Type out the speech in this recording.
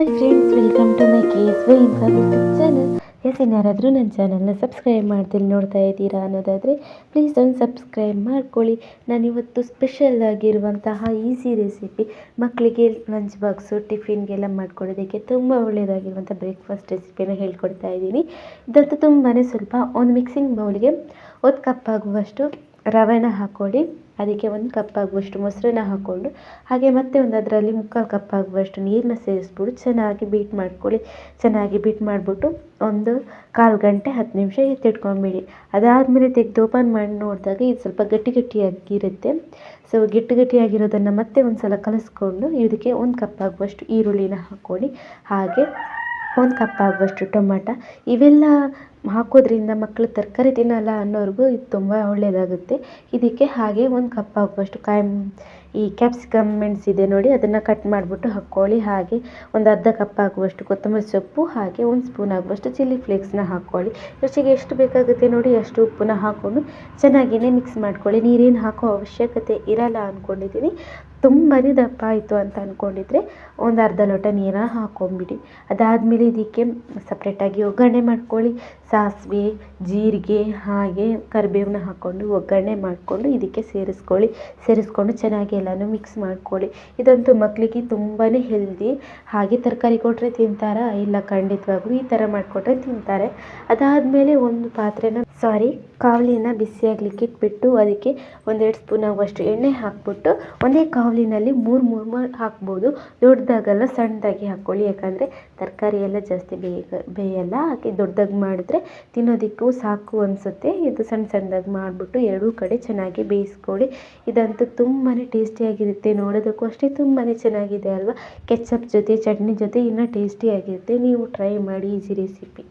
Hi friends, welcome to my KSY informative channel. ಇನ್ಯಾರಾದರೂ ನನ್ನ ಚಾನಲ್ನ ಸಬ್ಸ್ಕ್ರೈಬ್ ಮಾಡ್ತಿಲ್ಲ ನೋಡ್ತಾ ಇದ್ದೀರಾ ಅನ್ನೋದಾದರೆ ಪ್ಲೀಸ್ ಒಂದು ಸಬ್ಸ್ಕ್ರೈಬ್ ಮಾಡ್ಕೊಳ್ಳಿ. ನಾನಿವತ್ತು ಸ್ಪೆಷಲ್ ಆಗಿರುವಂತಹ ಈಸಿ ರೆಸಿಪಿ, ಮಕ್ಕಳಿಗೆ ಲಂಚ್ ಬಾಕ್ಸು ಟಿಫಿನ್ಗೆಲ್ಲ ಮಾಡ್ಕೊಡೋದಕ್ಕೆ ತುಂಬ ಒಳ್ಳೆಯದಾಗಿರುವಂಥ ಬ್ರೇಕ್ಫಾಸ್ಟ್ ರೆಸಿಪಿನ ಹೇಳ್ಕೊಡ್ತಾ ಇದ್ದೀನಿ. ಇದಂತೂ ತುಂಬಾ ಸ್ವಲ್ಪ. ಒಂದು ಮಿಕ್ಸಿಂಗ್ ಬೌಲ್ಗೆ 1 ಕಪ್ ಆಗುವಷ್ಟು ರವೆನ ಹಾಕ್ಕೊಳ್ಳಿ. ಅದಕ್ಕೆ 1 ಕಪ್ ಆಗುವಷ್ಟು ಮೊಸರನ್ನ ಹಾಕ್ಕೊಂಡು, ಹಾಗೆ ಮತ್ತೆ ಅದರಲ್ಲಿ 3/4 ಕಪ್ ಆಗುವಷ್ಟು ನೀರನ್ನ ಸೇರಿಸ್ಬಿಟ್ಟು ಚೆನ್ನಾಗಿ ಬೀಟ್ ಮಾಡ್ಕೊಳ್ಳಿ. ಚೆನ್ನಾಗಿ ಬೀಟ್ ಮಾಡಿಬಿಟ್ಟು ಒಂದು 1/4 ಗಂಟೆ 10 ನಿಮಿಷ ಎತ್ತಿಟ್ಕೊಂಡ್ಬಿಡಿ. ಅದಾದಮೇಲೆ ತೆಗೆದು ಓಪನ್ ಮಾಡಿ ನೋಡಿದಾಗ ಇದು ಸ್ವಲ್ಪ ಗಟ್ಟಿಯಾಗಿರುತ್ತೆ. ಸೊ ಗಟ್ಟಿಯಾಗಿರೋದನ್ನು ಮತ್ತೆ ಒಂದು ಸಲ ಕಲಿಸ್ಕೊಂಡು ಇದಕ್ಕೆ 1 ಕಪ್ ಆಗುವಷ್ಟು ಈರುಳ್ಳಿನ ಹಾಕ್ಕೊಳ್ಳಿ. ಹಾಗೆ 1 ಕಪ್ ಆಗುವಷ್ಟು ಟೊಮೆಟೊ. ಇವೆಲ್ಲ ಹಾಕೋದ್ರಿಂದ ಮಕ್ಕಳು ತರಕಾರಿ ತಿನ್ನಲ್ಲ ಅನ್ನೋರಿಗೂ ಇದು ತುಂಬ ಒಳ್ಳೆಯದಾಗುತ್ತೆ. ಇದಕ್ಕೆ ಹಾಗೆ 1 ಕಪ್ ಆಗುವಷ್ಟು ಕ್ಯಾಪ್ಸಿಕಮ್ ಮೆಣಸಿದೆ ನೋಡಿ, ಅದನ್ನು ಕಟ್ ಮಾಡಿಬಿಟ್ಟು ಹಾಕ್ಕೊಳ್ಳಿ. ಹಾಗೆ ಒಂದು ಅರ್ಧ ಕಪ್ ಆಗುವಷ್ಟು ಕೊತ್ತಂಬರಿ ಸೊಪ್ಪು, ಹಾಗೆ 1 ಸ್ಪೂನ್ ಆಗುವಷ್ಟು ಚಿಲ್ಲಿ ಫ್ಲೇಕ್ಸ್ನ ಹಾಕ್ಕೊಳ್ಳಿ. ರುಚಿಗೆ ಎಷ್ಟು ಬೇಕಾಗುತ್ತೆ ನೋಡಿ ಅಷ್ಟು ಉಪ್ಪನ್ನ ಹಾಕ್ಕೊಂಡು ಚೆನ್ನಾಗಿಯೇ ಮಿಕ್ಸ್ ಮಾಡ್ಕೊಳ್ಳಿ. ನೀರೇನು ಹಾಕೋ ಅವಶ್ಯಕತೆ ಇರಲ್ಲ ಅಂದ್ಕೊಂಡಿದ್ದೀನಿ. ತುಂಬಾ ದಪ್ಪ ಆಯಿತು ಅಂತ ಅಂದ್ಕೊಂಡಿದ್ರೆ ಒಂದು ಅರ್ಧ ಲೋಟ ನೀರನ್ನ ಹಾಕ್ಕೊಂಬಿಡಿ. ಅದಾದಮೇಲೆ ಇದಕ್ಕೆ ಸಪ್ರೇಟಾಗಿ ಒಗ್ಗರಣೆ ಮಾಡ್ಕೊಳ್ಳಿ. ಸಾಸಿವೆ, ಜೀರಿಗೆ ಹಾಗೆ ಕರಿಬೇವನ್ನ ಹಾಕ್ಕೊಂಡು ಒಗ್ಗರಣೆ ಮಾಡಿಕೊಂಡು ಇದಕ್ಕೆ ಸೇರಿಸ್ಕೊಂಡು ಚೆನ್ನಾಗಿ ಎಲ್ಲನೂ ಮಿಕ್ಸ್ ಮಾಡ್ಕೊಳ್ಳಿ. ಇದಂತೂ ಮಕ್ಕಳಿಗೆ ತುಂಬಾ ಹೆಲ್ದಿ. ಹಾಗೆ ತರಕಾರಿ ಕೊಟ್ಟರೆ ತಿಂತಾರಾ? ಇಲ್ಲ, ಖಂಡಿತವಾಗ್ಲೂ ಈ ಥರ ಮಾಡಿಕೊಟ್ರೆ ತಿಂತಾರೆ. ಅದಾದಮೇಲೆ ಒಂದು ಕಾವಲಿನ ಬಿಸಿಯಾಗಲಿಕ್ಕೆ ಇಟ್ಬಿಟ್ಟು ಅದಕ್ಕೆ 1-2 ಸ್ಪೂನ್ ಆಗುವಷ್ಟು ಎಣ್ಣೆ ಹಾಕ್ಬಿಟ್ಟು ಒಂದೇ ಕಾವಲಿನಲ್ಲಿ 3 ಹಾಕ್ಬೋದು. ದೊಡ್ಡದಾಗಲ್ಲ, ಸಣ್ಣದಾಗಿ ಹಾಕ್ಕೊಳ್ಳಿ. ಯಾಕಂದರೆ ತರಕಾರಿ ಎಲ್ಲ ಜಾಸ್ತಿ ಬೇಯಲ್ಲ. ಹಾಗೆ ದೊಡ್ಡದಾಗಿ ಮಾಡಿದ್ರೆ ತಿನ್ನೋದಕ್ಕೂ ಸಾಕು ಅನಿಸುತ್ತೆ. ಇದು ಸಣ್ಣದಾಗಿ ಮಾಡಿಬಿಟ್ಟು ಎರಡೂ ಕಡೆ ಚೆನ್ನಾಗಿ ಬೇಯಿಸ್ಕೊಳ್ಳಿ. ಇದಂತೂ ತುಂಬಾ ಟೇಸ್ಟಿಯಾಗಿರುತ್ತೆ. ನೋಡೋದಕ್ಕೂ ಅಷ್ಟೇ ತುಂಬಾ ಚೆನ್ನಾಗಿದೆ ಅಲ್ವಾ? ಕೆಚಪ್ ಜೊತೆ, ಚಟ್ನಿ ಜೊತೆ ಇನ್ನೂ ಟೇಸ್ಟಿಯಾಗಿರುತ್ತೆ. ನೀವು ಟ್ರೈ ಮಾಡಿ ಈಸಿ ರೆಸಿಪಿ.